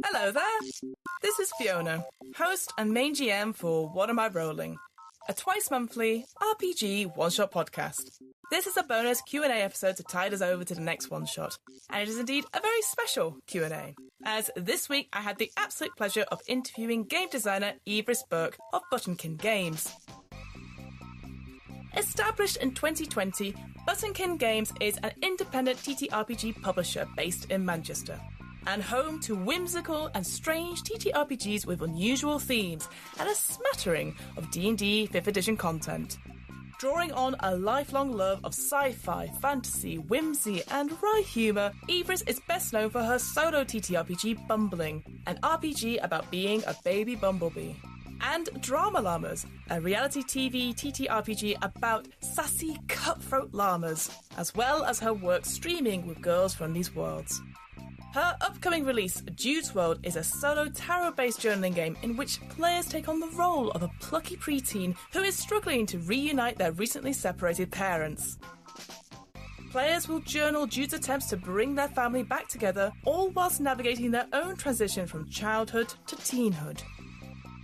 Hello there, this is Fiona, host and main GM for What Am I Rolling? A twice-monthly RPG one-shot podcast. This is a bonus Q&A episode to tide us over to the next one-shot, and it is indeed a very special Q&A, as this week I had the absolute pleasure of interviewing game designer Yvris Burke of Buttonkin Games. Established in 2020, Buttonkin Games is an independent TTRPG publisher based in Manchester, and home to whimsical and strange TTRPGs with unusual themes and a smattering of D&D 5th edition content. Drawing on a lifelong love of sci-fi, fantasy, whimsy and wry humour, Yvris is best known for her solo TTRPG Bumbling, an RPG about being a baby bumblebee, and Drama Llamas, a reality TV TTRPG about sassy cutthroat llamas, as well as her work streaming with girls from these worlds. Her upcoming release, Jude's World, is a solo tarot-based journaling game in which players take on the role of a plucky preteen who is struggling to reunite their recently separated parents. Players will journal Jude's attempts to bring their family back together, all whilst navigating their own transition from childhood to teenhood.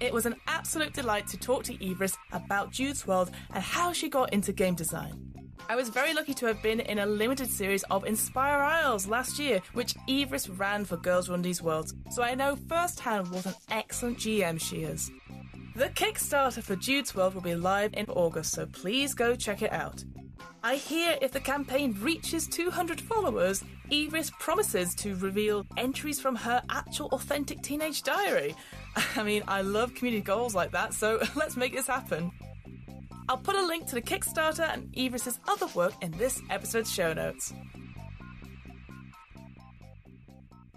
It was an absolute delight to talk to Yvris about Jude's World and how she got into game design. I was very lucky to have been in a limited series of Inspire Isles last year, which Yvris ran for Girls Run These Worlds, so I know firsthand what an excellent GM she is. The Kickstarter for Jude's World will be live in August, so please go check it out. I hear if the campaign reaches 200 followers, Yvris promises to reveal entries from her actual authentic teenage diary. I mean, I love community goals like that, so let's make this happen. I'll put a link to the Kickstarter and Yvris' other work in this episode's show notes.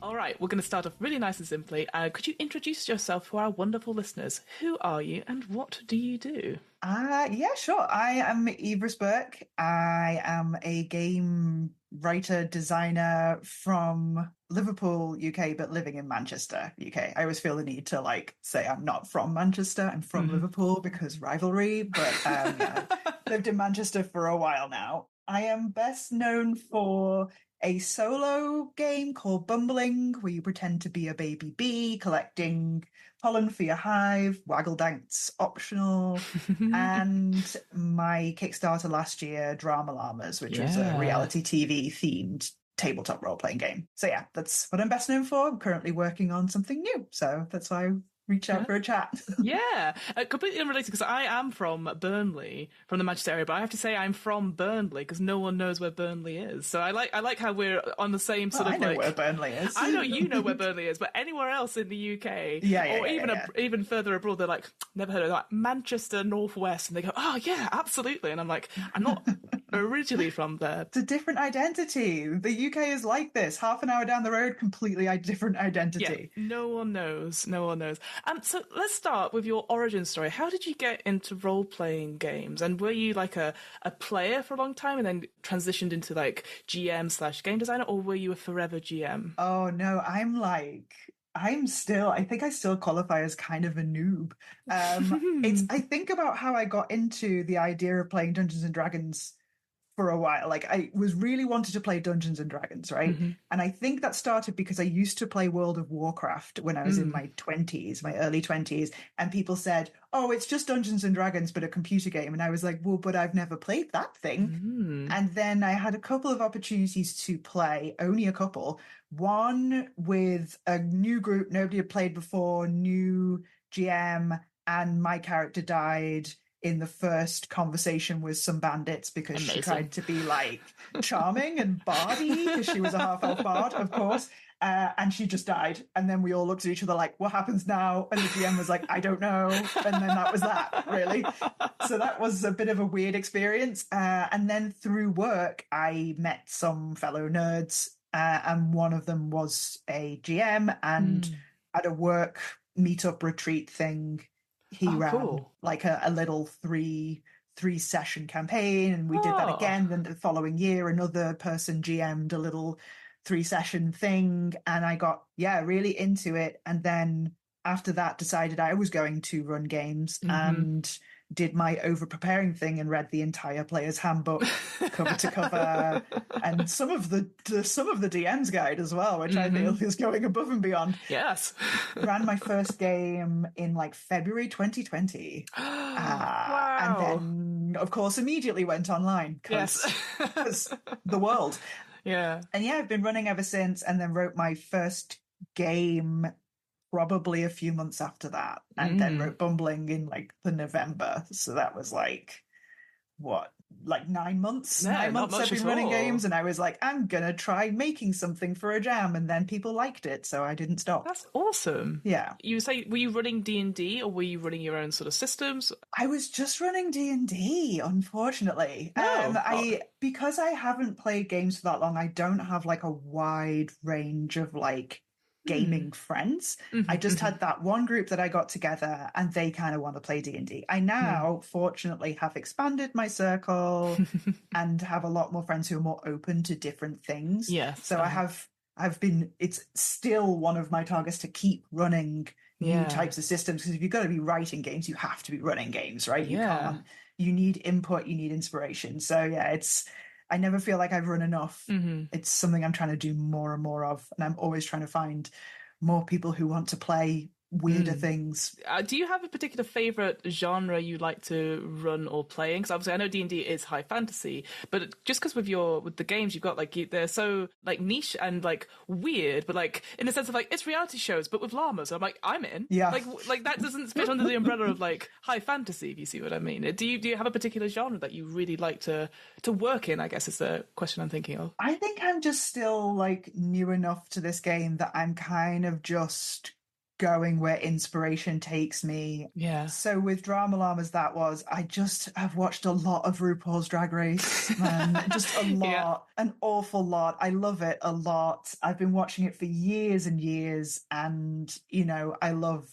All right, we're going to start off really nice and simply. Could you introduce yourself for our wonderful listeners? Who are you and what do you do? Yeah, sure. I am Yvris Burke. I am a game writer, designer from Liverpool, UK, but living in Manchester, UK. I always feel the need to say I'm not from Manchester. I'm from Liverpool because rivalry, but yeah, lived in Manchester for a while now. I am best known for a solo game called Bumbling, where you pretend to be a baby bee collecting pollen for your hive. Waggle dance optional. And my Kickstarter last year, Drama Llamas, which was a reality TV themed tabletop role-playing game. So yeah, that's what I'm best known for. I'm currently working on something new, so that's why I reached out for a chat. Yeah, completely unrelated, because I am from Burnley, from the Manchester area, but I have to say I'm from Burnley because no one knows where Burnley is. So I like how we're on the same sort of I know where Burnley is. I know you know where Burnley is, but anywhere else in the UK, even further abroad, they're like, never heard of that, Manchester Northwest, and they go, oh yeah, absolutely, and I'm like, I'm not originally from there. It's a different identity. The UK is like this. Half an hour down the road, completely different identity. Yeah, no one knows. So let's start with your origin story. How did you get into role-playing games? And were you like a player for a long time and then transitioned into like GM/game designer, or were you a forever GM? Oh no, I think I still qualify as kind of a noob. I think about how I got into the idea of playing Dungeons and Dragons for a while. I was really wanted to play Dungeons and Dragons, right? Mm-hmm. And I think that started because I used to play World of Warcraft when I was in my early 20s, and people said, oh, it's just Dungeons and Dragons, but a computer game. And I was like, well, but I've never played that thing. Mm-hmm. And then I had a couple of opportunities to play, only a couple. One with a new group nobody had played before, new GM, and my character died in the first conversation with some bandits because she tried to be charming and bardy because she was a half-elf bard, of course. And she just died. And then we all looked at each other like, what happens now? And the GM was like, I don't know. And then that was that, really. So that was a bit of a weird experience. And then through work, I met some fellow nerds, and one of them was a GM, and at a work meetup retreat thing, he ran a little three session campaign, and we did that again. Then the following year, another person GM'd a little 3-session thing, and I got really into it. And then after that, decided I was going to run games, and did my over-preparing thing and read the entire player's handbook cover to cover, and some of the DM's guide as well, which I feel is going above and beyond. Yes. Ran my first game in like February 2020. Wow. And then, of course, immediately went online because the world. Yeah. And yeah, I've been running ever since, and then wrote my first game probably a few months after that, and then wrote Bumbling in like the November. So that was like, what, like 9 months? Yeah, 9 months I've been running all. games, and I was like, I'm gonna try making something for a jam, and then people liked it, so I didn't stop. That's awesome. Yeah. You say, were you running D&D, or were you running your own sort of systems? I was just running D&D, unfortunately. Because I haven't played games for that long, I don't have like a wide range of like gaming friends. I just had that one group that I got together, and they kind of want to play D&D. I now fortunately have expanded my circle and have a lot more friends who are more open to different things. Yes. So it's still one of my targets to keep running new types of systems, because if you're going to be writing games, you have to be running games, right? You need input, you need inspiration. So yeah, I never feel like I've run enough. It's something I'm trying to do more and more of, and I'm always trying to find more people who want to play weirder things. Do you have a particular favorite genre you like to run or play? Because obviously I know D&D is high fantasy, but just because with the games you've got, like, they're so like niche and like weird, but like in the sense of like it's reality shows but with llamas. I'm like, I'm in. Yeah. Like that doesn't fit under the umbrella of like high fantasy, if you see what I mean. Do you have a particular genre that you really like to work in, I guess is the question I'm thinking of? I think I'm just still like new enough to this game that I'm kind of just going where inspiration takes me. Yeah. So with Drama Llamas, I've watched a lot of RuPaul's Drag Race, man. Just a lot, an awful lot. I love it a lot. I've been watching it for years and years, and I love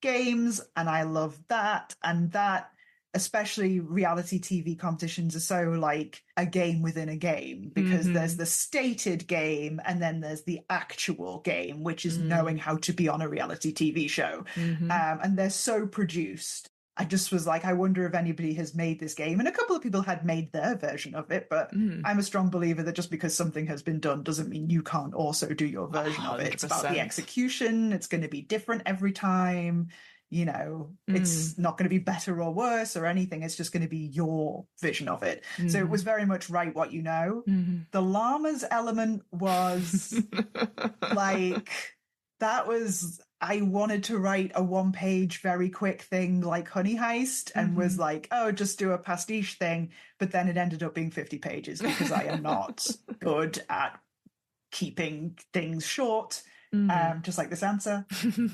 games, and I love that, and that. Especially reality TV competitions are so like a game within a game, because there's the stated game and then there's the actual game, which is knowing how to be on a reality TV show. And they're so produced. I just was like, I wonder if anybody has made this game. And a couple of people had made their version of it, but I'm a strong believer that just because something has been done doesn't mean you can't also do your version of it. It's about the execution. It's going to be different every time. It's not going to be better or worse or anything. It's just going to be your vision of it. So it was very much write what you know. The llamas element was like, I wanted to write a one-page, very quick thing like Honey Heist, and was like, oh, just do a pastiche thing. But then it ended up being 50 pages because I am not good at keeping things short. Just like this answer.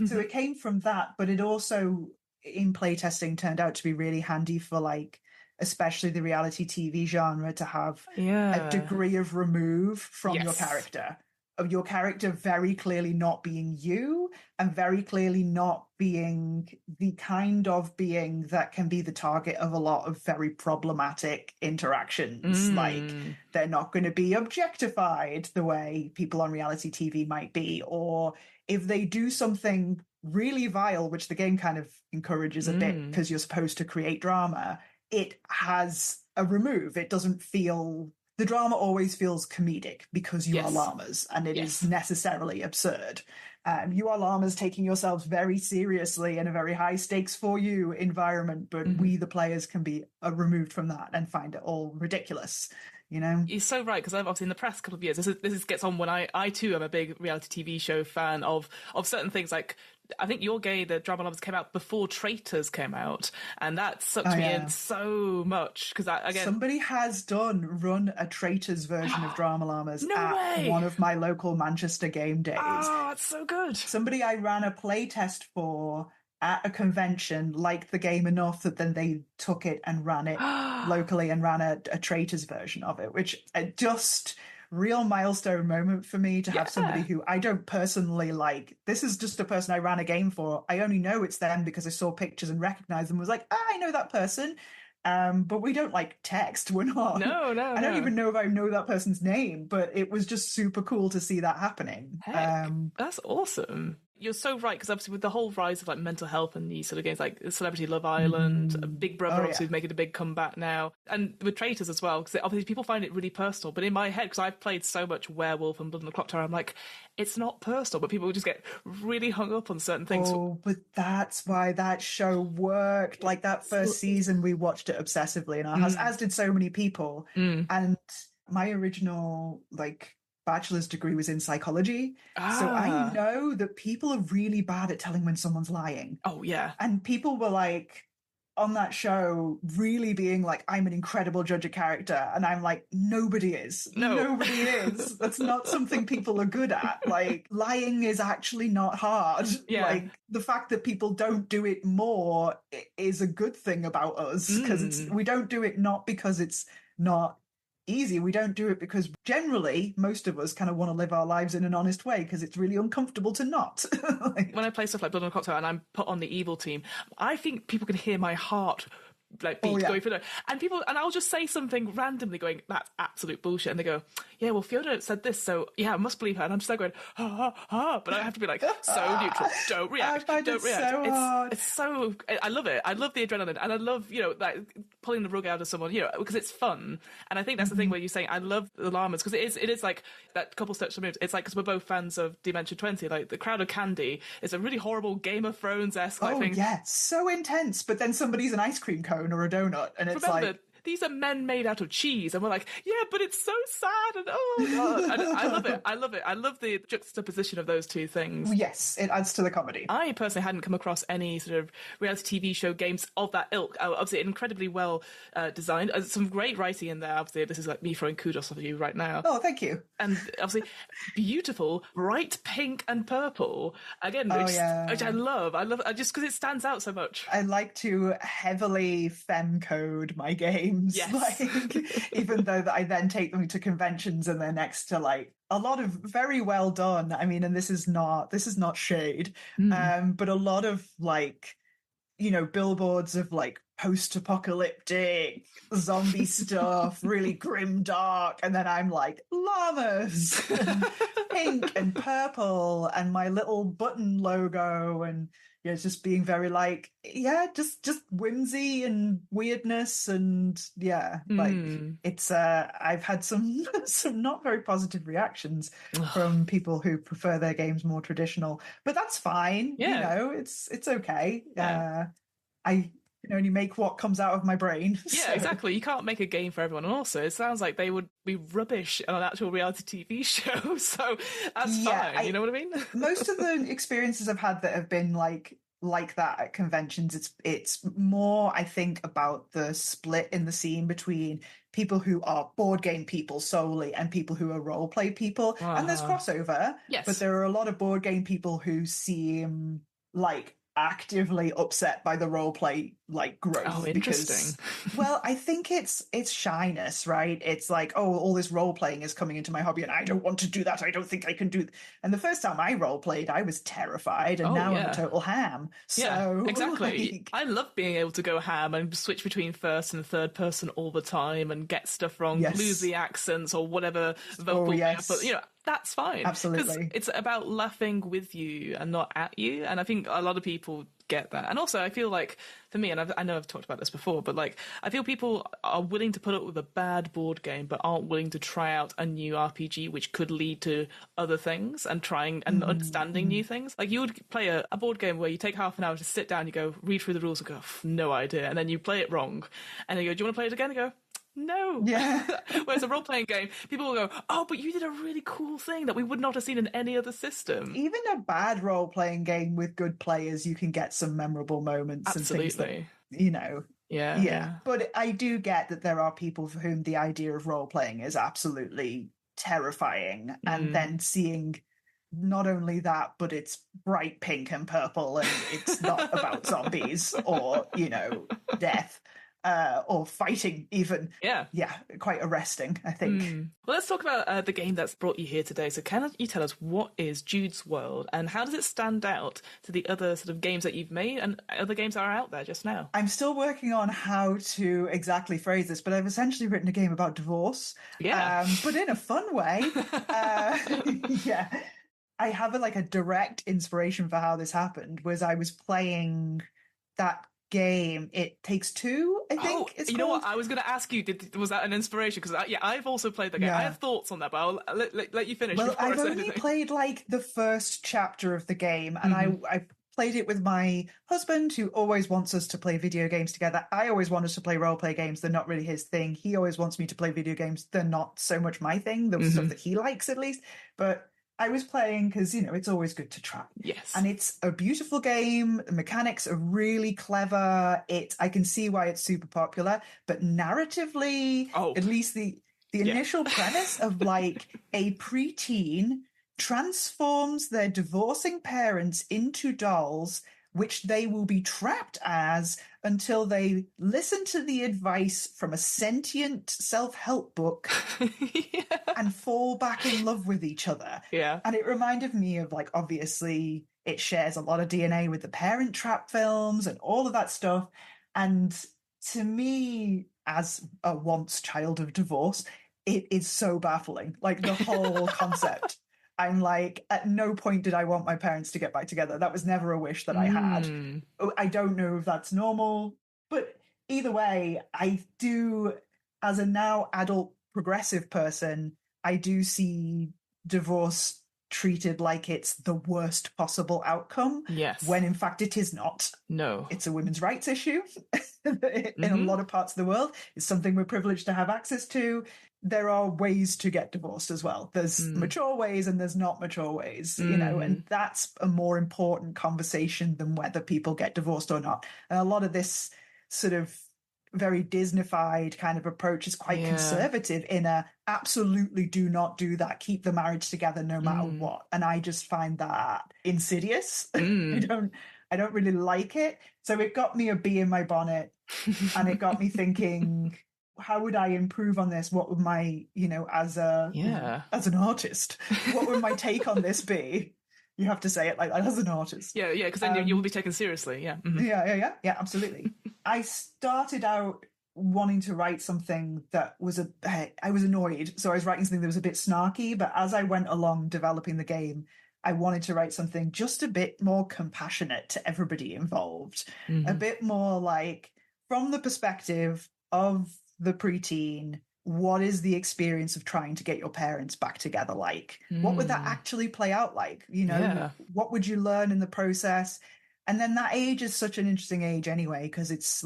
So it came from that, but it also in playtesting turned out to be really handy for like, especially the reality TV genre, to have a degree of remove from your character, of your character very clearly not being you, and very clearly not being the kind of being that can be the target of a lot of very problematic interactions. Like, they're not going to be objectified the way people on reality TV might be, or if they do something really vile, which the game kind of encourages a bit because you're supposed to create drama, it has a remove. It doesn't feel... The drama always feels comedic because you are llamas, and it is necessarily absurd. You are llamas taking yourselves very seriously in a very high stakes for you environment, but we, the players, can be removed from that and find it all ridiculous. You're so right, because I've obviously in the past couple of years, this gets on when I too am a big reality TV show fan of certain things. Like, I think Your Gay, the Drama Lovers, came out before Traitors came out, and that sucked me in so much, because somebody has run a Traitors version of Drama Llamas one of my local Manchester game days. Oh, it's so good. Somebody I ran a play test for at a convention liked the game enough that then they took it and ran it locally and ran a Traitors version of it, which just real milestone moment for me to have somebody who I don't personally like. This is just a person I ran a game for. I only know it's them because I saw pictures and recognized them, was like, I know that person. But we don't like text. We're not. No. I don't even know if I know that person's name, but it was just super cool to see that happening. Heck, that's awesome. you're so right, because obviously with the whole rise of like mental health and these sort of games like Celebrity Love Island, Big Brother obviously is making a big comeback now, and with Traitors as well, because obviously people find it really personal. But in my head, because I've played so much Werewolf and Blood on the Clock Tower, I'm like, it's not personal, but people just get really hung up on certain things. Oh, but that's why that show worked. Like that first season, we watched it obsessively in our house, as did so many people. And my original like bachelor's degree was in psychology. So I know that people are really bad at telling when someone's lying. Oh, yeah. And people were like, on that show, really being like, I'm an incredible judge of character. And I'm like, nobody is. No. Nobody is. That's not something people are good at. Like, lying is actually not hard. Yeah. Like, the fact that people don't do it more is a good thing about us. Because we don't do it not because it's not easy. We don't do it because generally most of us kind of want to live our lives in an honest way because it's really uncomfortable to not. When I play stuff like Blood on a Cocktail and I'm put on the evil team, I think people can hear my heart like beat going through it. And I'll just say something randomly going, that's absolute bullshit. And they go, yeah, well, Fiona said this, so yeah, I must believe her. And I'm just like going, but I have to be like, so neutral. Don't react. Don't react. So hard. It's so, I love it. I love the adrenaline. And I love, like pulling the rug out of someone, because it's fun. And I think that's the thing where you're saying, I love the llamas, because it is like that couple steps removed. It's like, because we're both fans of Dimension 20, like the Crowd of Candy is a really horrible Game of Thrones-esque thing. Yeah, so intense. But then somebody's an ice cream cone or a donut, and it's like, these are men made out of cheese, and we're like, yeah, but it's so sad, and oh god, and I love it. I love the juxtaposition of those two things. Yes, it adds to the comedy. I personally hadn't come across any sort of reality TV show games of that ilk. Obviously, incredibly well designed. Some great writing in there. Obviously, this is like me throwing kudos at you right now. Oh, thank you. And obviously, beautiful, bright pink and purple. Again, which I love. I love just because it stands out so much. I like to heavily femcode my games. Yes. Like, even though that I then take them to conventions and they're next to like a lot of very well done. I mean, and this is not shade, but a lot of like, billboards of like post-apocalyptic zombie stuff, really grim dark, and then I'm like llamas and pink and purple and my little button logo, and it's just being very like, just whimsy and weirdness, and like it's I've had some not very positive reactions from people who prefer their games more traditional, but that's fine. It's okay. I can only make what comes out of my brain. Yeah, exactly. You can't make a game for everyone. And also, it sounds like they would be rubbish on an actual reality TV show. So that's fine. You know what I mean? Most of the experiences I've had that have been like that at conventions, it's more, I think, about the split in the scene between people who are board game people solely and people who are role play people. And there's crossover. Yes. But there are a lot of board game people who seem like actively upset by the role play like growth. Oh, interesting. Well, I think it's shyness, right? It's like, all this role playing is coming into my hobby and I don't want to do that. I don't think I can do and the first time I role played, I was terrified, and now I'm a total ham. So exactly. I love being able to go ham and switch between first and third person all the time and get stuff wrong, lose the accents or whatever vocal but that's fine. Absolutely. Because it's about laughing with you and not at you. And I think a lot of people get that. And also, I feel like, for me, and I know I've talked about this before, but like, I feel people are willing to put up with a bad board game, but aren't willing to try out a new RPG, which could lead to other things and trying and understanding new things. Like, you would play a board game where you take half an hour to sit down, you go, read through the rules and go, no idea. And then you play it wrong. And then you go, do you want to play it again? And you go, no. Yeah. Whereas a role-playing game, people will go, oh, but you did a really cool thing that we would not have seen in any other system. Even a bad role-playing game with good players, you can get some memorable moments. Absolutely. And things that, Yeah. But I do get that there are people for whom the idea of role-playing is absolutely terrifying. And then seeing not only that, but it's bright pink and purple, and it's not about zombies or, death. Or fighting even. Yeah, quite arresting, I think. Well, let's talk about the game that's brought you here today. So can you tell us what is Jude's World and how does it stand out to the other sort of games that you've made and other games that are out there just now? I'm still working on how to exactly phrase this, but I've essentially written a game about divorce. But in a fun way. I have a direct inspiration for how this happened was I was playing that game, It Takes Two, I think it's you called. know what? I was going to ask you, was that an inspiration? Because I've also played the game. I Yeah. have thoughts on that, but I'll let you finish Well, before I've I say only anything. played the first chapter of the game, and I played it with my husband, who always wants us to play video games together. I always want us to play role play games. They're not really his thing. He always wants me to play video games. They're not so much my thing, the stuff that he likes at least. But I was playing because, it's always good to try. Yes. And it's a beautiful game. The mechanics are really clever. I can see why it's super popular. But narratively, at least the initial premise of a preteen transforms their divorcing parents into dolls, which they will be trapped as until they listen to the advice from a sentient self-help book and fall back in love with each other. Yeah. And it reminded me of obviously it shares a lot of DNA with the Parent Trap films and all of that stuff. And to me, as a once child of divorce, it is so baffling. The whole concept. I'm at no point did I want my parents to get back together. That was never a wish that I had. I don't know if that's normal, but either way, I do, as a now adult progressive person, I do see divorce treated like it's the worst possible outcome. Yes. When in fact it is not. No. It's a women's rights issue in a lot of parts of the world. It's something we're privileged to have access to. There are ways to get divorced as well. There's mature ways and there's not mature ways, and that's a more important conversation than whether people get divorced or not. And a lot of this sort of very Disneyfied kind of approach is quite conservative in a absolutely do not do that. Keep the marriage together no matter what. And I just find that insidious. I don't really like it. So it got me a bee in my bonnet and it got me thinking, how would I improve on this? What would my, as an artist, what would my take on this be? You have to say it like that as an artist. Yeah, because then you will be taken seriously. Yeah. Yeah, absolutely. I started out wanting to write something that was I was annoyed. So I was writing something that was a bit snarky, but as I went along developing the game, I wanted to write something just a bit more compassionate to everybody involved. A bit more from the perspective of the preteen, what is the experience of trying to get your parents back together like? What would that actually play out like? What would you learn in the process? And then that age is such an interesting age anyway, because it's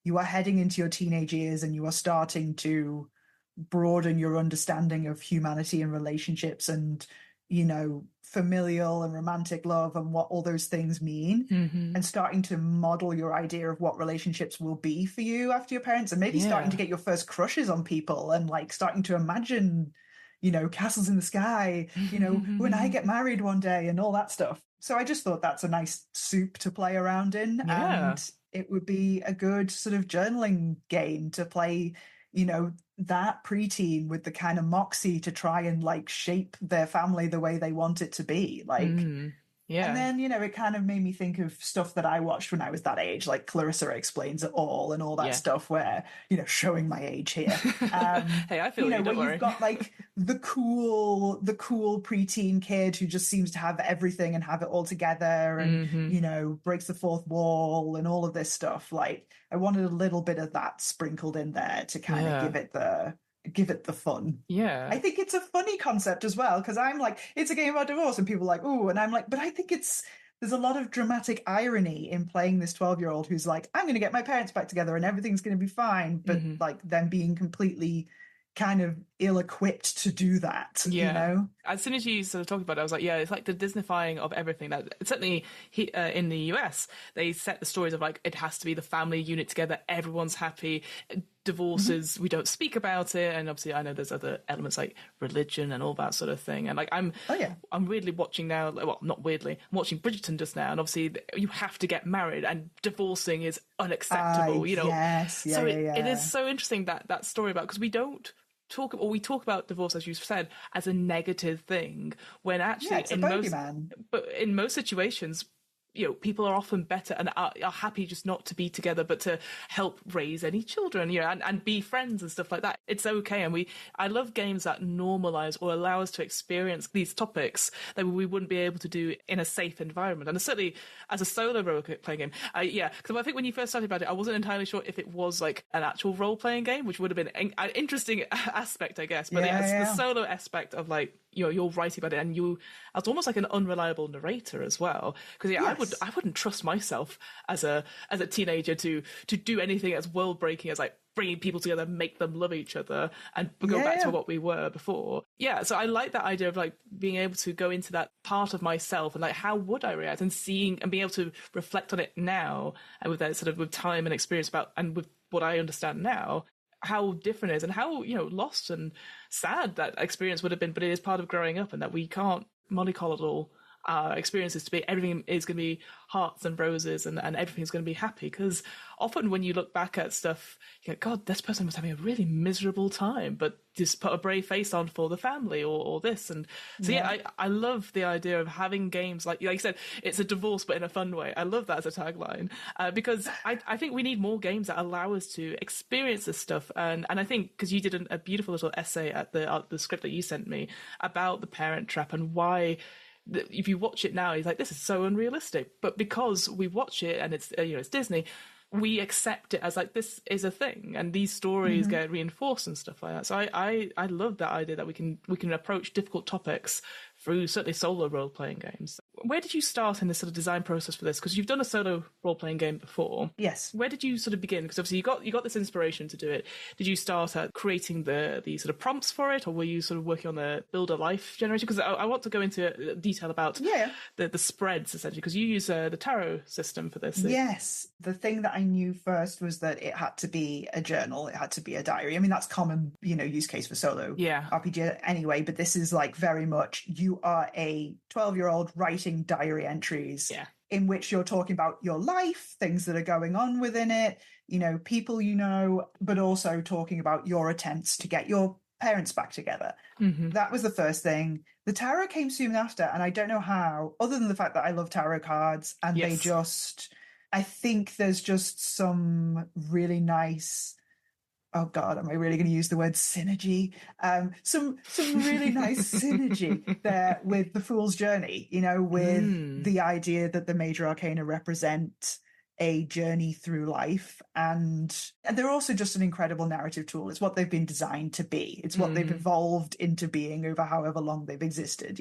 you are heading into your teenage years and you are starting to broaden your understanding of humanity and relationships and, familial and romantic love and what all those things mean, and starting to model your idea of what relationships will be for you after your parents, and maybe starting to get your first crushes on people and starting to imagine, castles in the sky, when I get married one day and all that stuff. So I just thought that's a nice soup to play around in, and it would be a good sort of journaling game to play, that preteen with the kind of moxie to try and shape their family the way they want it to be. And then, it kind of made me think of stuff that I watched when I was that age, like Clarissa Explains It All and all that stuff where, showing my age here. Hey, I feel where you've got the cool preteen kid who just seems to have everything and have it all together and, breaks the fourth wall and all of this stuff. I wanted a little bit of that sprinkled in there to kind of give it the fun. Yeah. I think it's a funny concept as well, because I'm it's a game about divorce and people are ooh, and I'm but I think there's a lot of dramatic irony in playing this 12-year-old who's I'm going to get my parents back together and everything's going to be fine, but them being completely kind of ill-equipped to do that, As soon as you sort of talked about it, I was it's the Disneyfying of everything. That certainly in the US, they set the stories of it has to be the family unit together, everyone's happy. Divorces, we don't speak about it, and obviously I know there's other elements like religion and all that sort of thing. And I'm weirdly watching now. Well, not weirdly, I'm watching Bridgerton just now, and obviously you have to get married, and divorcing is unacceptable. Yes, it is so interesting that story about, because we talk about divorce, as you said, as a negative thing, when actually it's a bogeyman. but in most situations, people are often better and are happy just not to be together, but to help raise any children, and be friends and stuff like that. It's okay. And I love games that normalize or allow us to experience these topics that we wouldn't be able to do in a safe environment. And certainly as a solo role-playing game, because I think when you first started about it, I wasn't entirely sure if it was like an actual role-playing game, which would have been an interesting aspect, I guess. But the solo aspect of like, you're writing about it, and you as almost like an unreliable narrator as well. Because I wouldn't trust myself as a teenager to do anything as world breaking as like bringing people together, make them love each other, and go back to what we were before. Yeah, so I like that idea of like being able to go into that part of myself and like how would I react, and seeing and being able to reflect on it now, and with that sort of with time and experience and with what I understand now, how different it is and how lost and sad that experience would have been. But it is part of growing up, and that we can't mollycoddle our experiences to be everything is going to be hearts and roses and everything's going to be happy. Because often when you look back at stuff, you go, God, this person was having a really miserable time, but just put a brave face on for the family or this. And so I love the idea of having games like you said, it's a divorce but in a fun way. I love that as a tagline, because I think we need more games that allow us to experience this stuff. And I think because you did a beautiful little essay at the script that you sent me about the Parent Trap and why. If you watch it now, he's like, this is so unrealistic. But because we watch it and it's it's Disney, we accept it as like this is a thing, and these stories get reinforced and stuff like that. So I love that idea that we can approach difficult topics through certainly solo role-playing games. Where did you start in this sort of design process for this? Because you've done a solo role-playing game before. Yes. Where did you sort of begin? Because obviously you got this inspiration to do it. Did you start at creating the sort of prompts for it, or were you sort of working on the build a life generator? Because I want to go into detail about the spreads, essentially, because you use the tarot system for this. Yes. The thing that I knew first was that it had to be a journal. It had to be a diary. I mean, that's common, use case for solo RPG anyway, but this is like very much you are a 12-year-old writing diary entries in which you're talking about your life, things that are going on within it, people but also talking about your attempts to get your parents back together. That was the first thing. The tarot came soon after, and I don't know how, other than the fact that I love tarot cards, and I think there's just some really nice, oh God, am I really going to use the word synergy? Some really nice synergy there with the Fool's Journey, with the idea that the major arcana represent a journey through life. And they're also just an incredible narrative tool. It's what they've been designed to be. It's what they've evolved into being over however long they've existed,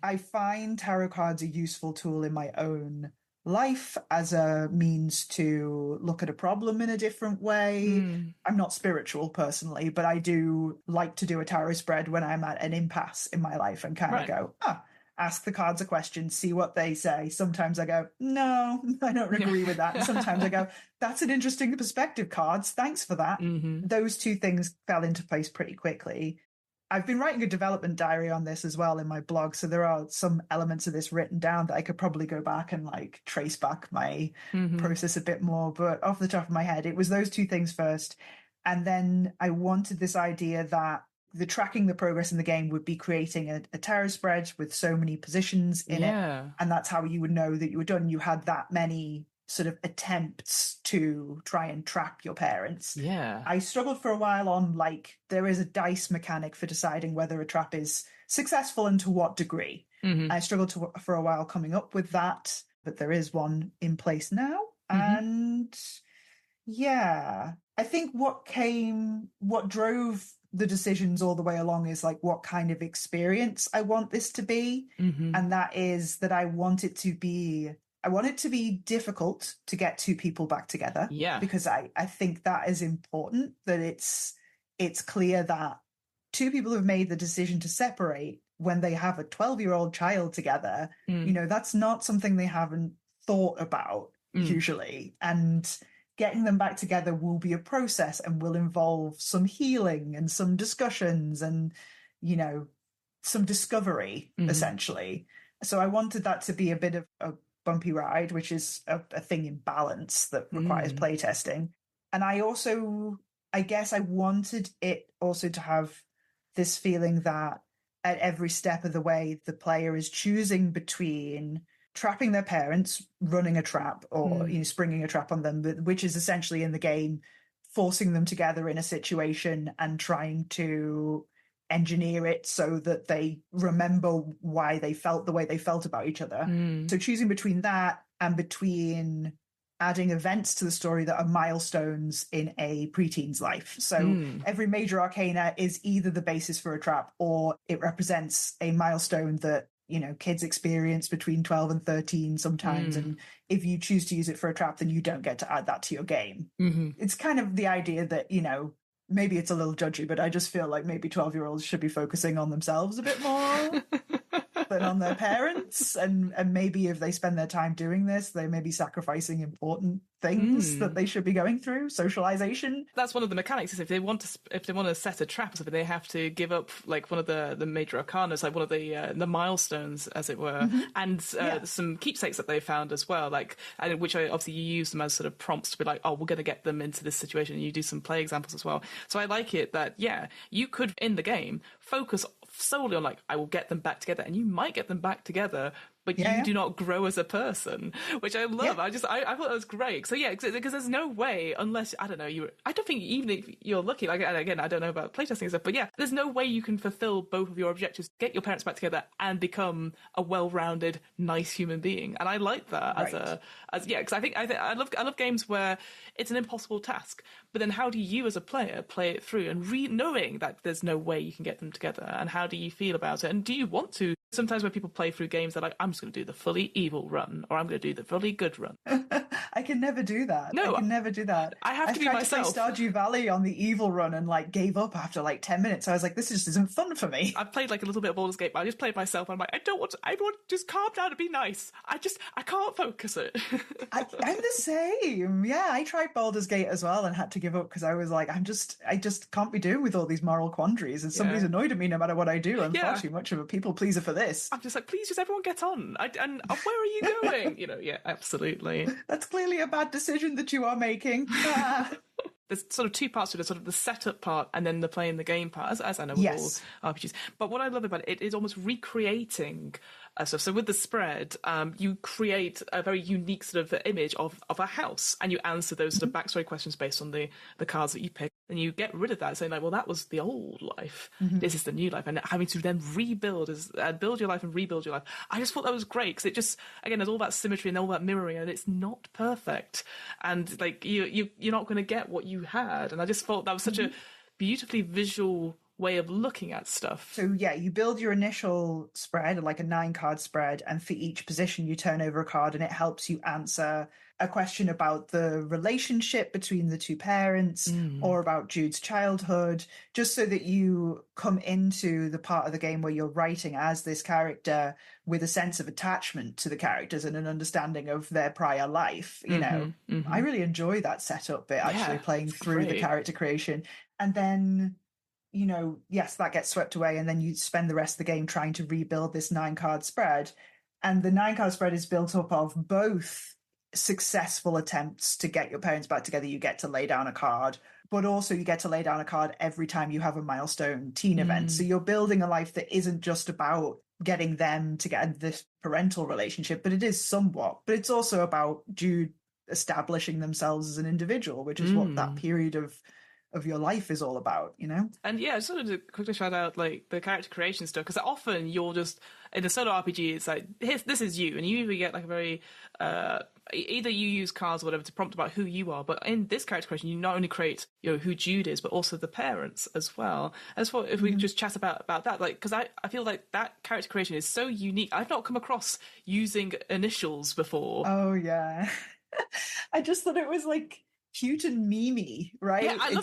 I find tarot cards a useful tool in my own life as a means to look at a problem in a different way. I'm not spiritual personally, but I do like to do a tarot spread when I'm at an impasse in my life and kind of go, ask the cards a question, see what they say. Sometimes I go, no, I don't agree with that. And sometimes I go, that's an interesting perspective, cards. Thanks for that. Those two things fell into place pretty quickly. I've been writing a development diary on this as well in my blog, so there are some elements of this written down that I could probably go back and like trace back my process a bit more. But off the top of my head, it was those two things first. And then I wanted this idea that the tracking the progress in the game would be creating a tarot spread with so many positions in it. And that's how you would know that you were done. You had that many sort of attempts to try and trap your parents. I struggled for a while on like there is a dice mechanic for deciding whether a trap is successful and to what degree. I struggled for a while coming up with that, but there is one in place now. And I think what drove the decisions all the way along is like what kind of experience I want this to be. And that is that I want it to be difficult to get two people back together. Because I think that is important, that it's clear that two people who have made the decision to separate when they have a 12-year-old child together, that's not something they haven't thought about usually. And getting them back together will be a process and will involve some healing and some discussions and, some discovery, essentially. So I wanted that to be a bit of a bumpy ride, which is a thing in balance that requires playtesting. And I guess I wanted it also to have this feeling that at every step of the way, the player is choosing between trapping their parents, running a trap, or springing a trap on them, which is essentially in the game forcing them together in a situation and trying to engineer it so that they remember why they felt the way they felt about each other. So choosing between that and between adding events to the story that are milestones in a preteen's life. So every major arcana is either the basis for a trap or it represents a milestone that, kids experience between 12 and 13 sometimes. And if you choose to use it for a trap, then you don't get to add that to your game. It's kind of the idea that, maybe it's a little judgy, but I just feel like maybe 12-year-olds should be focusing on themselves a bit more than on their parents. And maybe if they spend their time doing this, they may be sacrificing important things that they should be going through. Socialization. That's one of the mechanics, is if they want to set a trap or something, they have to give up like one of the major arcanas, like one of the milestones, as it were, and some keepsakes that they found as well, like, and which obviously you use them as sort of prompts to be like, oh, we're going to get them into this situation, and you do some play examples as well. So I like it that, you could, in the game, focus solely on like, I will get them back together, and you might get them back together, but you do not grow as a person, which I love. I thought that was great. So because there's no way, unless, I don't know, I don't think even if you're lucky, like, again, I don't know about playtesting and stuff, but there's no way you can fulfill both of your objectives, get your parents back together and become a well-rounded, nice human being. And I like that because I love games where it's an impossible task, but then how do you as a player play it through and knowing that there's no way you can get them together, and how do you feel about it? And do you want to? Sometimes when people play through games, they're like, I'm just going to do the fully evil run, or I'm going to do the fully good run. I can never do that. No, I can never do that. I have to be myself. I tried to play Stardew Valley on the evil run and like gave up after like 10 minutes. I was like, this just isn't fun for me. I've played like a little bit of Baldur's Gate, but I just played myself. And I'm like, I want to just calm down and be nice. I can't focus it. I'm the same. Yeah, I tried Baldur's Gate as well and had to give up because I was like, I just can't be doing with all these moral quandaries, and somebody's annoyed at me no matter what I do. I'm far too much of a people pleaser for this. I'm just like, please, just everyone get on. And where are you going? Absolutely. That's clearly a bad decision that you are making. There's sort of two parts to it, sort of the setup part and then the playing the game part, as I know with all RPGs. But what I love about it is almost recreating stuff. So with the spread, you create a very unique sort of image of a house, and you answer those sort of backstory questions based on the cards that you pick. And you get rid of that, saying like, well, that was the old life. This is the new life. And having to then rebuild, build your life and rebuild your life. I just thought that was great, because it just, again, there's all that symmetry and all that mirroring, and it's not perfect. And like, you're not going to get what you had. And I just thought that was such a beautifully visual way of looking at stuff. So you build your initial spread, like a 9-card spread, and for each position you turn over a card, and it helps you answer a question about the relationship between the two parents or about Jude's childhood, just so that you come into the part of the game where you're writing as this character with a sense of attachment to the characters and an understanding of their prior life. I really enjoy that setup bit, actually, playing through the character creation. And then yes, that gets swept away, and then you spend the rest of the game trying to rebuild this 9-card spread. And the 9-card spread is built up of both successful attempts to get your parents back together. You get to lay down a card, but also you get to lay down a card every time you have a milestone teen event. So you're building a life that isn't just about getting them to get this parental relationship, but it is somewhat. But it's also about Jude establishing themselves as an individual, which is what that period of your life is all about, And I just wanted to quickly shout out like the character creation stuff, because often you'll just, in a solo RPG, it's like, this is you, and you either get like a very either you use cards or whatever to prompt about who you are, but in this character creation you not only create who Jude is, but also the parents as well. As for if we could just chat about that, like, because I feel like that character creation is so unique. I've not come across using initials before. Oh yeah. I just thought it was like cute and memey, right? Yeah, I have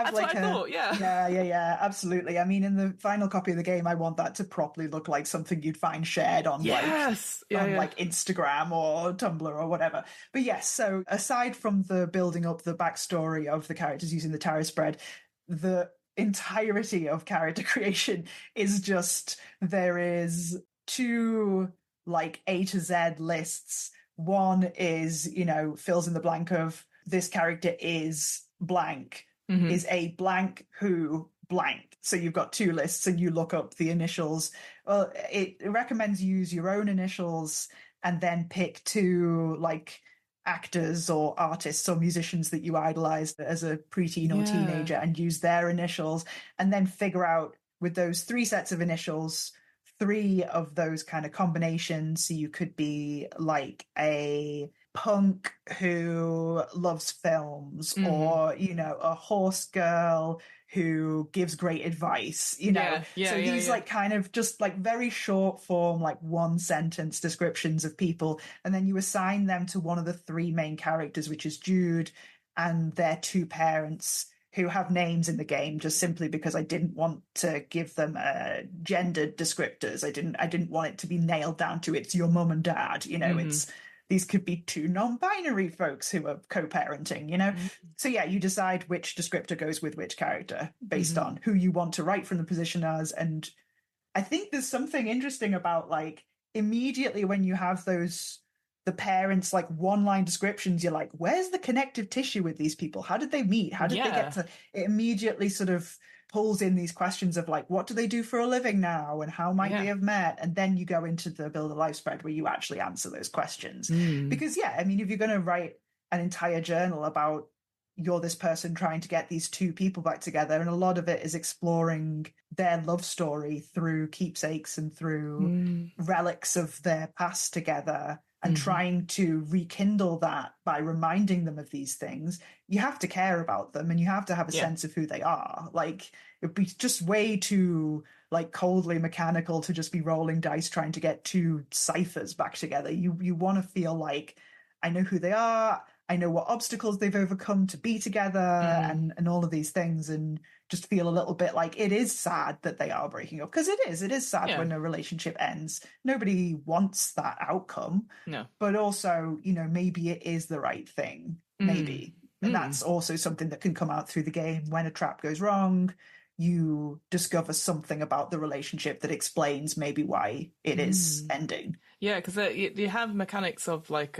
that's like what I thought, yeah, absolutely. I mean, in the final copy of the game, I want that to properly look like something you'd find shared on like Instagram or Tumblr or whatever. But yes, so aside from the building up the backstory of the characters using the tarot spread, the entirety of character creation is just, there is 2 like A to Z lists. One is, fills in the blank of this character is blank, is a blank who blank. So you've got 2 lists and you look up the initials. Well, it recommends you use your own initials and then pick two like actors or artists or musicians that you idolized as a preteen or teenager and use their initials, and then figure out with those three sets of initials, three of those kind of combinations. So you could be like a punk who loves films, or, you know, a horse girl who gives great advice, you know. These like kind of just like very short form, like one sentence descriptions of people, and then you assign them to one of the three main characters, which is Jude and their two parents, who have names in the game just simply because I didn't want to give them gendered descriptors. I didn't want it to be nailed down to it's your mum and dad, you know. These could be two non-binary folks who are co-parenting, you know? So yeah, you decide which descriptor goes with which character based on who you want to write from the position as. And I think there's something interesting about like immediately when you have the parents like one-line descriptions, you're like, where's the connective tissue with these people? How did they meet? How did they get to... It immediately sort of pulls in these questions of like, what do they do for a living now, and how might they have met? And then you go into the build a life spread where you actually answer those questions. Because I mean, if you're going to write an entire journal about you're this person trying to get these two people back together, and a lot of it is exploring their love story through keepsakes and through relics of their past together, and trying to rekindle that by reminding them of these things, you have to care about them and you have to have a sense of who they are. Like, it'd be just way too like coldly mechanical to just be rolling dice trying to get two ciphers back together. You want to feel like, I know who they are, I know what obstacles they've overcome to be together, and all of these things, and just feel a little bit like it is sad that they are breaking up, because it is sad when a relationship ends. Nobody wants that outcome. No. But also, you know, maybe it is the right thing. Maybe. And that's also something that can come out through the game. When a trap goes wrong, you discover something about the relationship that explains maybe why it is ending. Yeah, because you have mechanics of like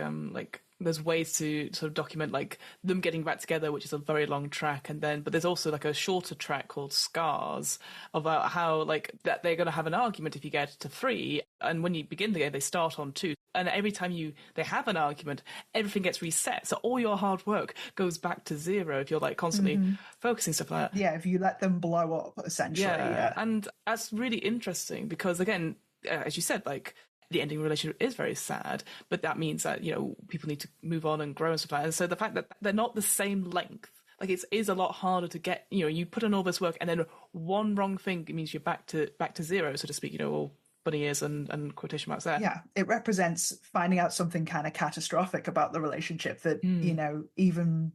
there's ways to sort of document like them getting back together, which is a very long track, but there's also like a shorter track called Scars about how like that they're going to have an argument if you get to 3, and when you begin the game they start on 2, and every time they have an argument, everything gets reset, so all your hard work goes back to 0 if you're like constantly focusing stuff like that. Yeah, if you let them blow up, essentially. Yeah, and that's really interesting because again, as you said, like the ending relationship is very sad, but that means that, you know, people need to move on and grow and stuff like that. And so the fact that they're not the same length, like it is a lot harder to get, you know, you put in all this work and then one wrong thing, it means you're back to 0, so to speak, you know, all bunny ears and quotation marks there. Yeah, it represents finding out something kind of catastrophic about the relationship that, you know, even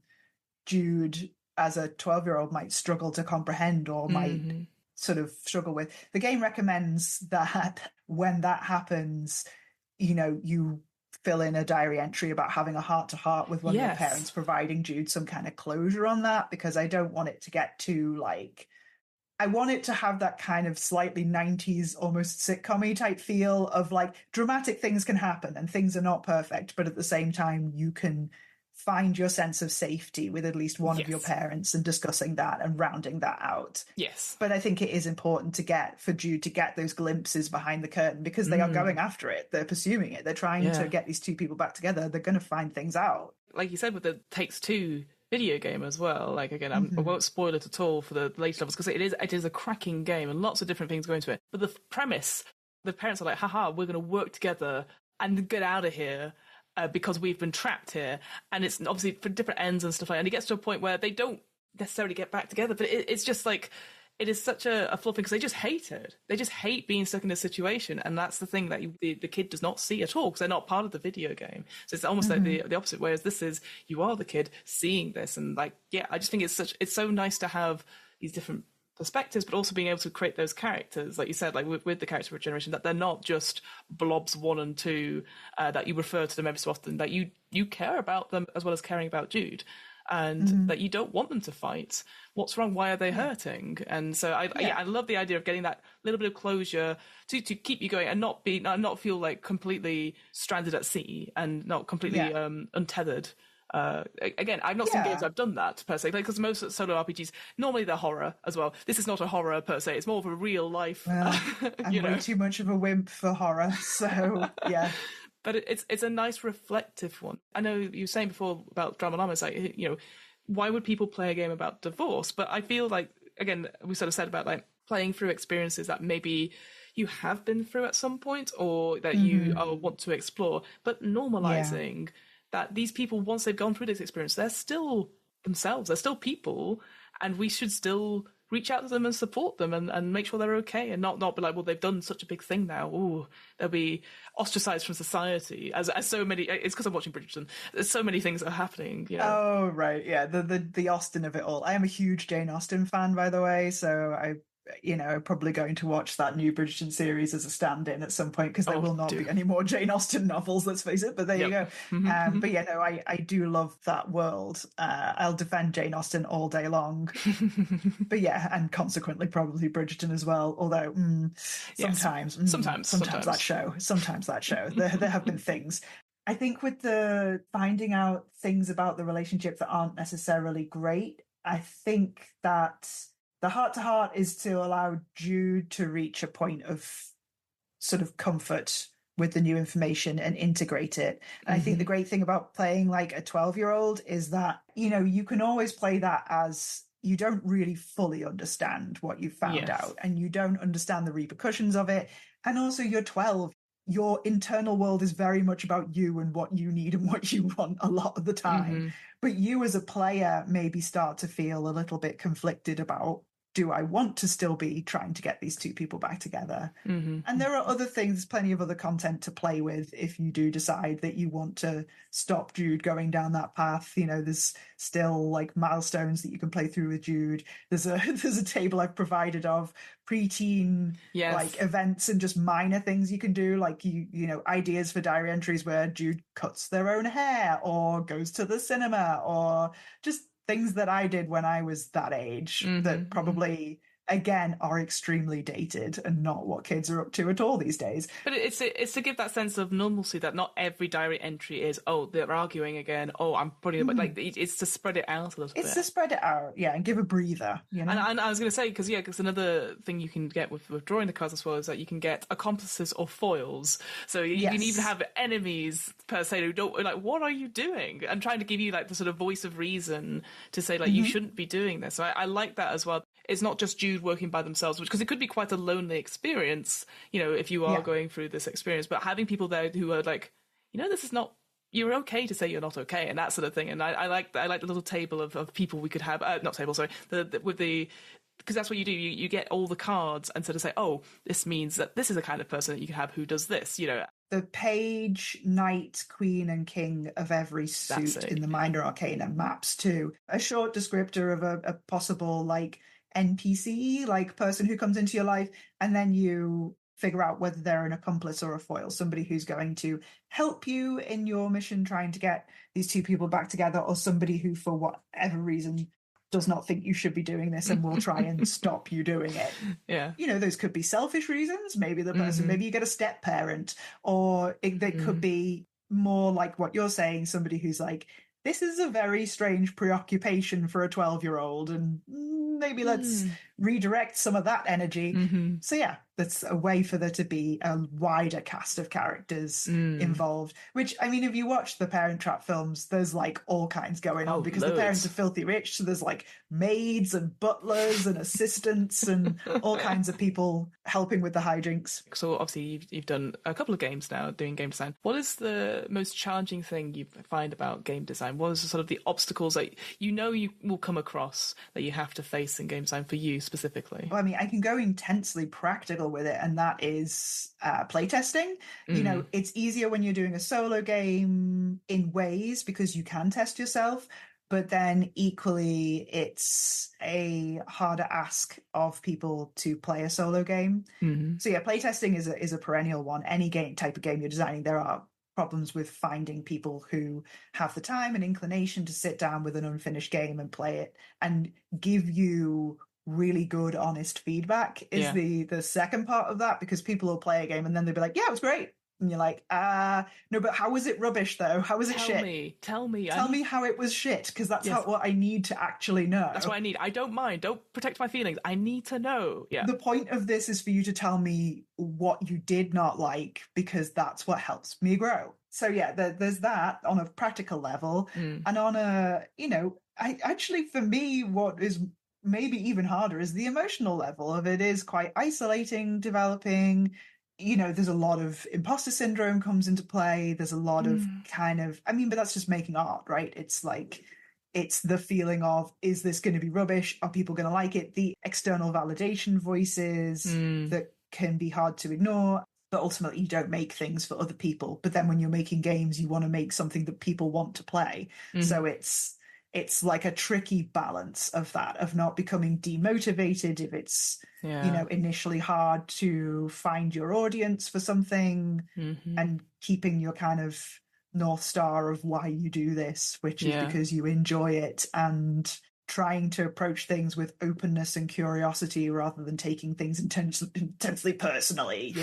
Jude as a 12-year-old might struggle to comprehend or might sort of struggle with. The game recommends that when that happens, you know, you fill in a diary entry about having a heart-to-heart with one of your parents, providing Jude some kind of closure on that, because I don't want it to get too like, I want it to have that kind of slightly 90s, almost sitcom-y type feel of like dramatic things can happen and things are not perfect, but at the same time you can find your sense of safety with at least one of your parents and discussing that and rounding that out. Yes. But I think it is important for Jude to get those glimpses behind the curtain, because they are going after it. They're pursuing it. They're trying to get these two people back together. They're going to find things out. Like you said, with the Takes Two video game as well. Like, again, I won't spoil it at all for the later levels, because it is a cracking game and lots of different things go into it. But the premise, the parents are like, haha, we're going to work together and get out of here. Because we've been trapped here, and it's obviously for different ends and stuff like that. And it gets to a point where they don't necessarily get back together, but it's just like, it is such a flawed thing because they just hate it. They just hate being stuck in this situation, and that's the thing that the kid does not see at all, because they're not part of the video game. So it's almost like the opposite, whereas this is, you are the kid seeing this, and like, yeah, I just think it's so nice to have these different perspectives, but also being able to create those characters, like you said, like with the character regeneration, that they're not just blobs 1 and 2, that you refer to them every so often, that you care about them as well as caring about Jude, and that you don't want them to fight. What's wrong? Why are they hurting? And so I love the idea of getting that little bit of closure to keep you going and not feel like completely stranded at sea and not completely untethered. Again, I've not seen games I've done that per se, because most solo RPGs normally they're horror as well. This is not a horror per se; it's more of a real life. Well, I'm way too much of a wimp for horror, so yeah. But it's a nice reflective one. I know you were saying before about Drama Llama, it's like, why would people play a game about divorce? But I feel like, again, we sort of said about like playing through experiences that maybe you have been through at some point or that you want to explore, but normalizing that these people, once they've gone through this experience, they're still themselves, they're still people, and we should still reach out to them and support them and make sure they're okay, and not be like, well, they've done such a big thing now. Ooh, they'll be ostracized from society. As so many, it's because I'm watching Bridgerton. There's so many things are happening. Oh right, yeah, the Austen of it all. I am a huge Jane Austen fan, by the way, so probably going to watch that new Bridgerton series as a stand-in at some point because there will not be any more Jane Austen novels, let's face it, but there you go. But yeah, no, I do love that world. I'll defend Jane Austen all day long. But yeah, and consequently probably Bridgerton as well, although sometimes that show. There have been things. I think with the finding out things about the relationship that aren't necessarily great, I think that the heart-to-heart is to allow Jude to reach a point of sort of comfort with the new information and integrate it. And I think the great thing about playing like a 12-year-old is that, you can always play that as you don't really fully understand what you found out, and you don't understand the repercussions of it. And also you're 12. Your internal world is very much about you and what you need and what you want a lot of the time. But you as a player maybe start to feel a little bit conflicted about, do I want to still be trying to get these two people back together? And there are other things, plenty of other content to play with if you do decide that you want to stop Jude going down that path. There's still like milestones that you can play through with Jude. There's a table I've provided of preteen like events and just minor things you can do, like ideas for diary entries where Jude cuts their own hair or goes to the cinema, or just things that I did when I was that age that probably, again, are extremely dated and not what kids are up to at all these days. But it's to give that sense of normalcy that not every diary entry is, oh, they're arguing again, oh, I'm putting it, but like it's to spread it out a little bit. It's to spread it out, and give a breather, And I was going to say, because another thing you can get with drawing the cards as well is that you can get accomplices or foils. So you can even have enemies per se who don't, like, what are you doing? And trying to give you like the sort of voice of reason to say like, you shouldn't be doing this. So I like that as well. It's not just Jude working by themselves, because it could be quite a lonely experience, if you are going through this experience, but having people there who are like, this is not, you're okay to say you're not okay, and that sort of thing. And I like the little table of people we could have, not table, sorry, because that's what you do. You get all the cards and sort of say, oh, this means that this is the kind of person that you can have who does this, The page, knight, queen, and king of every suit in the minor arcana maps to a short descriptor of a possible like NPC, like person who comes into your life, and then you figure out whether they're an accomplice or a foil, somebody who's going to help you in your mission trying to get these two people back together, or somebody who, for whatever reason, does not think you should be doing this and will try and stop you doing it. Those could be selfish reasons. Maybe the person, maybe you get a step parent, or they could be more like what you're saying, somebody who's like, this is a very strange preoccupation for a 12-year-old, and maybe let's redirect some of that energy. So yeah, that's a way for there to be a wider cast of characters involved, which, I mean, if you watch the Parent Trap films, there's like all kinds going on, because the parents are filthy rich, so there's like maids and butlers and assistants and all kinds of people helping with the hijinks. So obviously you've done a couple of games now doing game design. What is the most challenging thing you find about game design? What is the sort of the obstacles that you will come across that you have to face in game design for you specifically? Well, I mean, I can go intensely practical with it, and that is playtesting. It's easier when you're doing a solo game in ways because you can test yourself, but then equally it's a harder ask of people to play a solo game. So yeah, playtesting is a perennial one. Any type of game you're designing, there are problems with finding people who have the time and inclination to sit down with an unfinished game and play it and give you really good, honest feedback is the second part of that, because people will play a game and then they'll be like, yeah, it was great. And you're like, no, but how was it rubbish though? How was it shit? Tell me. Tell me how it was shit, because that's what I need to actually know. That's what I need. I don't mind. Don't protect my feelings. I need to know. Yeah. The point of this is for you to tell me what you did not like, because that's what helps me grow. So yeah, there's that on a practical level. And on a, for me, what is maybe even harder is the emotional level of it. Is quite isolating, developing. There's a lot of imposter syndrome comes into play. There's a lot of but that's just making art, right? It's like, it's the feeling of, is this going to be rubbish? Are people going to like it? The external validation voices that can be hard to ignore. But ultimately, you don't make things for other people. But then when you're making games, you want to make something that people want to play. So it's like a tricky balance of that, of not becoming demotivated if it's, initially hard to find your audience for something, and keeping your kind of North Star of why you do this, which is because you enjoy it, and trying to approach things with openness and curiosity rather than taking things intensely personally,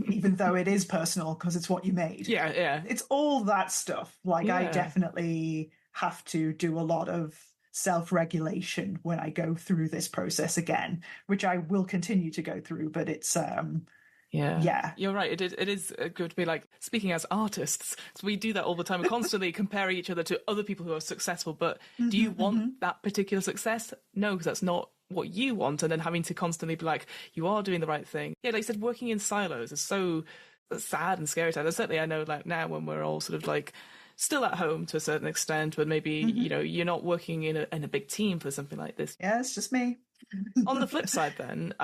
even though it is personal because it's what you made. Yeah. It's all that stuff. Like, I definitely have to do a lot of self-regulation when I go through this process again, which I will continue to go through, but it's you're right. It is good to be like, speaking as artists, so we do that all the time. We're constantly comparing each other to other people who are successful, but do you want that particular success? No, because that's not what you want. And then having to constantly be like, you are doing the right thing. Yeah, like you said, working in silos is so sad and scary times. And certainly I know, like, now when we're all sort of like still at home to a certain extent, but maybe you're not working in a big team for something like this. Yeah, it's just me. On the flip side then,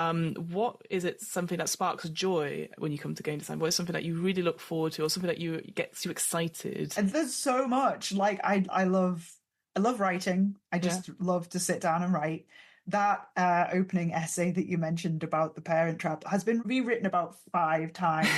what is it, something that sparks joy when you come to game design? What is something that you really look forward to, or something that gets you excited? And there's so much. Like, I love writing. I just love to sit down and write. That opening essay that you mentioned about the Parent Trap has been rewritten about 5 times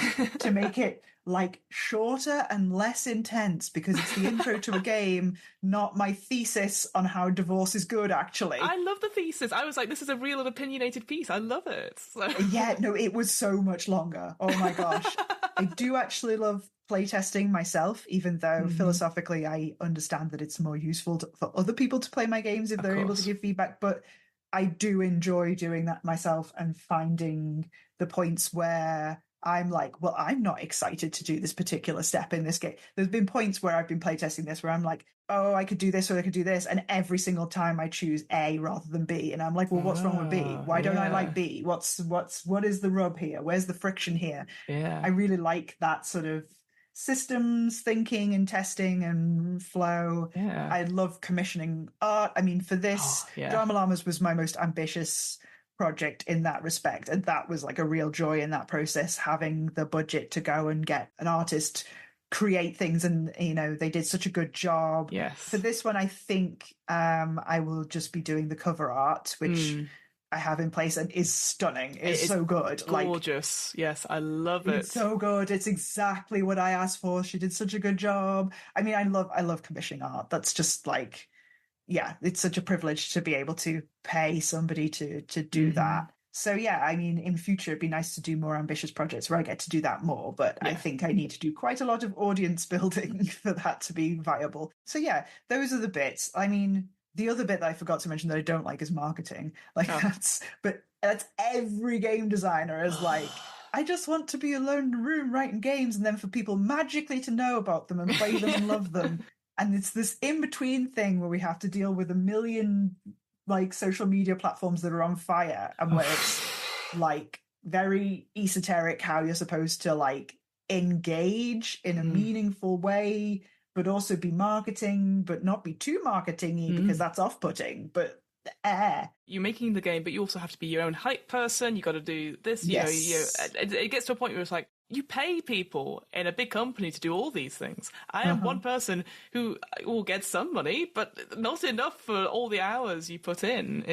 to make it like shorter and less intense, because it's the intro to a game, not my thesis on how divorce is good, actually. I love the thesis. I was like, this is a real and opinionated piece. I love it. So. Yeah, no, it was so much longer. Oh my gosh. I do actually love playtesting myself, even though philosophically I understand that it's more useful for other people to play my games if they're able to give feedback. But I do enjoy doing that myself and finding the points where I'm like, well, I'm not excited to do this particular step in this game. There's been points where I've been playtesting this where I'm like, oh, I could do this or I could do this. And every single time I choose A rather than B. And I'm like, well, what's wrong with B? Why don't I like B? What is the rub here? Where's the friction here? Yeah. I really like that sort of systems thinking and testing and flow. Yeah. I love commissioning art. I mean, for this, Drama Llamas was my most ambitious project in that respect, and that was like a real joy in that process, having the budget to go and get an artist create things, and they did such a good job. Yes. For this one, I think I will just be doing the cover art, which I have in place and is stunning. It's so good. Gorgeous. Yes, I love it. It's so good. It's exactly what I asked for. She did such a good job. I mean, I love commissioning art. That's just like, yeah, it's such a privilege to be able to pay somebody to do that. So yeah, I mean, in future, it'd be nice to do more ambitious projects where I get to do that more. But I think I need to do quite a lot of audience building for that to be viable. So yeah, those are the bits. I mean, the other bit that I forgot to mention that I don't like is marketing. Like that's every game designer is like, I just want to be alone in a room writing games, and then for people magically to know about them and play them and love them. And it's this in-between thing where we have to deal with a million like social media platforms that are on fire, and where it's like very esoteric how you're supposed to like engage in a meaningful way, but also be marketing, but not be too marketing-y because that's off-putting. But you're making the game, but you also have to be your own hype person. You got to do this. It gets to a point where it's like, you pay people in a big company to do all these things. I am one person who will get some money, but not enough for all the hours you put in.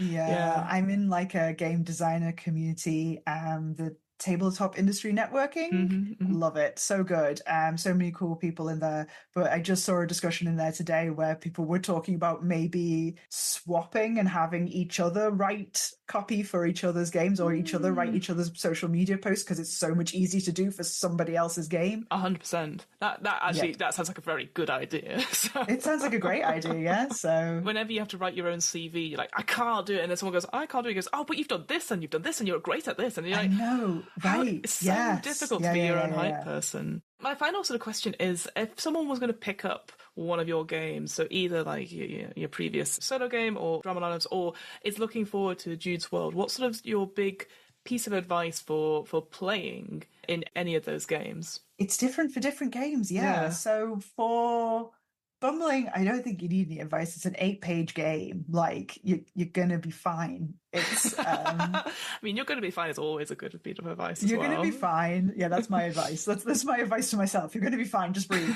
I'm in like a game designer community that tabletop industry networking. Love it. So good. So many cool people in there. But I just saw a discussion in there today where people were talking about maybe swapping and having each other write copy for each other's games, or each other write each other's social media posts, because it's so much easier to do for somebody else's game. 100%. That actually, that sounds like a very good idea. So. It sounds like a great idea, yeah. So whenever you have to write your own CV, you're like, I can't do it. And then someone goes, I can't do it. He goes, oh, but you've done this and you've done this and you're great at this. And you're like, I know, right. It's so difficult to be your own hype person. My final sort of question is, if someone was going to pick up one of your games, so either like your previous solo game or Drama Lineups, or is looking forward to Jude's World, what's sort of your big piece of advice for playing in any of those games? It's different for different games, yeah. So for Bumbling, I don't think you need any advice. It's an 8-page game. Like, you're going to be fine. It's I mean, you're going to be fine is always a good bit of advice You're going to be fine. Yeah, that's my advice. That's my advice to myself. You're going to be fine. Just breathe.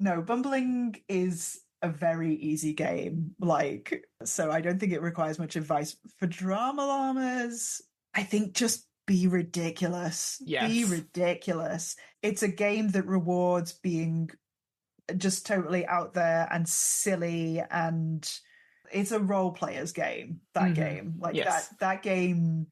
No, Bumbling is a very easy game. Like, so I don't think it requires much advice. For Drama Llamas, I think just be ridiculous. Yes. Be ridiculous. It's a game that rewards being just totally out there and silly, and it's a role player's game, that game. Like, that game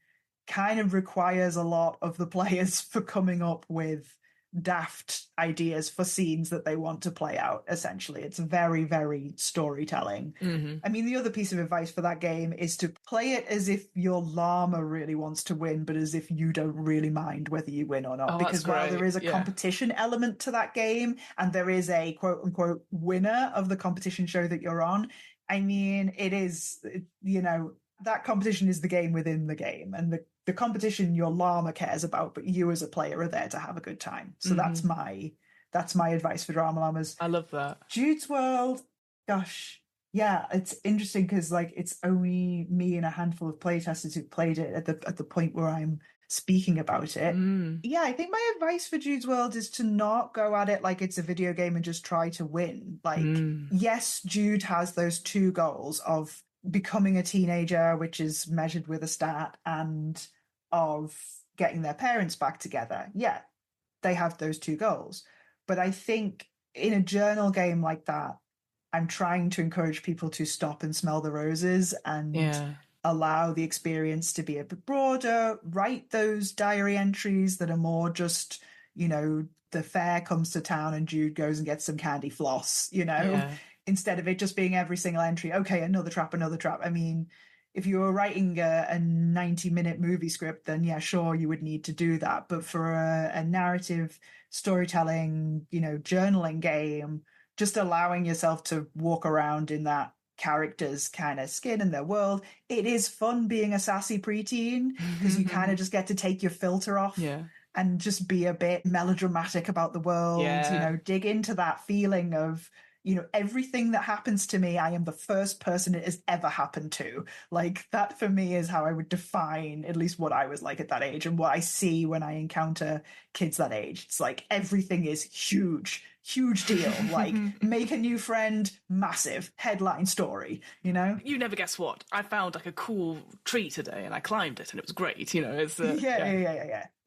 kind of requires a lot of the players for coming up with daft ideas for scenes that they want to play out, essentially. It's very, very storytelling. I mean, the other piece of advice for that game is to play it as if your llama really wants to win, but as if you don't really mind whether you win or not. Because while there is a competition element to that game, and there is a quote-unquote winner of the competition show that you're on, I mean, it is, you know, that competition is the game within the game, and the competition your llama cares about, but you as a player are there to have a good time. So that's my advice for Drama Llamas. I love that. Jude's World, gosh, yeah, it's interesting because like it's only me and a handful of playtesters who've played it at the point where I'm speaking about it. Yeah, I think my advice for Jude's World is to not go at it like it's a video game and just try to win. Like, yes, Jude has those two goals of becoming a teenager, which is measured with a stat, and of getting their parents back together. Yeah, they have those two goals. But I think in a journal game like that, I'm trying to encourage people to stop and smell the roses and allow the experience to be a bit broader, write those diary entries that are more just, you know, the fair comes to town and Jude goes and gets some candy floss, you know, instead of it just being every single entry, okay, another trap. I mean, if you were writing a 90-minute movie script, then yeah, sure, you would need to do that. But for a narrative storytelling, you know, journaling game, just allowing yourself to walk around in that character's kind of skin and their world. It is fun being a sassy preteen because you kind of just get to take your filter off and just be a bit melodramatic about the world, you know, dig into that feeling of, you know, everything that happens to me, I am the first person it has ever happened to. Like, that for me is how I would define at least what I was like at that age and what I see when I encounter kids that age. It's like everything is huge deal. Like, make a new friend, massive headline story, you know? You never guess what. I found like a cool tree today and I climbed it and it was great, you know? It's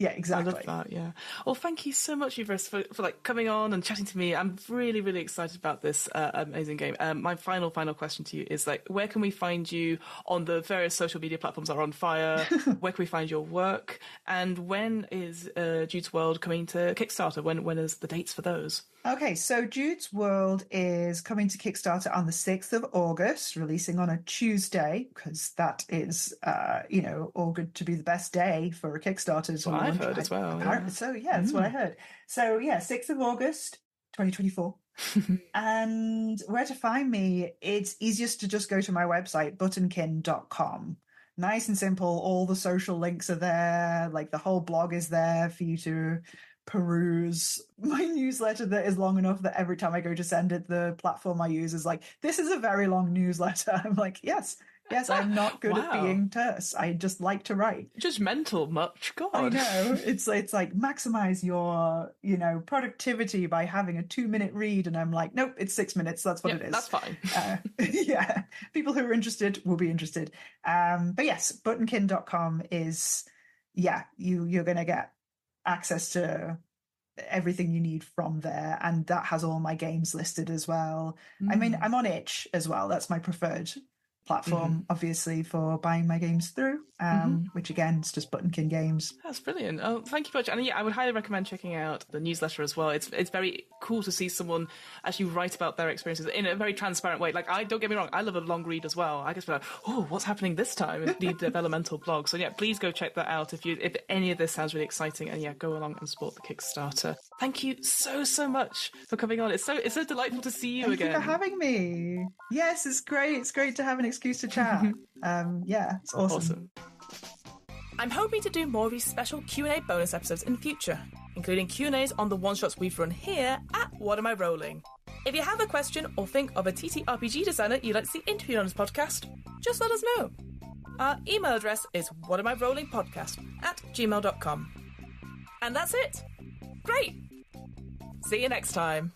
Yeah, exactly. I love that, yeah. Well, thank you so much, Yvris, for like coming on and chatting to me. I'm really, really excited about this amazing game. My final question to you is like, where can we find you on the various social media platforms that are on fire? Where can we find your work? And when is Jude's World coming to Kickstarter? When is the dates for those? Okay, so Jude's World is coming to Kickstarter on the 6th of August, releasing on a Tuesday, because that is, you know, all good to be the best day for a Kickstarter. That's what I've heard as well. Apparently. So, yeah, that's what I heard. So, yeah, 6th of August, 2024. And where to find me, it's easiest to just go to my website, buttonkin.com. Nice and simple. All the social links are there. Like, the whole blog is there for you to peruse. My newsletter that is long enough that every time I go to send it, the platform I use is like, this is a very long newsletter. I'm like, yes, I'm not good at being terse. I just like to write. Judgmental much, God. I know. It's like maximize your, you know, productivity by having a 2-minute read, and I'm like, nope, it's 6 minutes. That's what it is. That's fine. Yeah, people who are interested will be interested. But yes, buttonkin.com is, yeah, you're going to get access to everything you need from there, and that has all my games listed as well. I mean, I'm on itch as well. That's my preferred platform, obviously, for buying my games through, which again, it's just Buttonkin Games. That's brilliant. Oh, thank you very much. And yeah, I would highly recommend checking out the newsletter as well. It's very cool to see someone actually write about their experiences in a very transparent way. Like, don't get me wrong, I love a long read as well. I guess be like, oh, what's happening this time? And the developmental blog. So yeah, please go check that out if any of this sounds really exciting. And yeah, go along and support the Kickstarter. Thank you so much for coming on. It's so delightful to see you again. Thank you for having me. Yes, it's great. It's great to have an excuse to chat. Yeah, it's awesome. I'm hoping to do more of these special Q&A bonus episodes in the future, including Q&As on the one-shots we've run here at What Am I Rolling? If you have a question or think of a TTRPG designer you'd like to see interviewed on this podcast, just let us know. Our email address is whatamirollingpodcast@gmail.com. And that's it. Great. See you next time.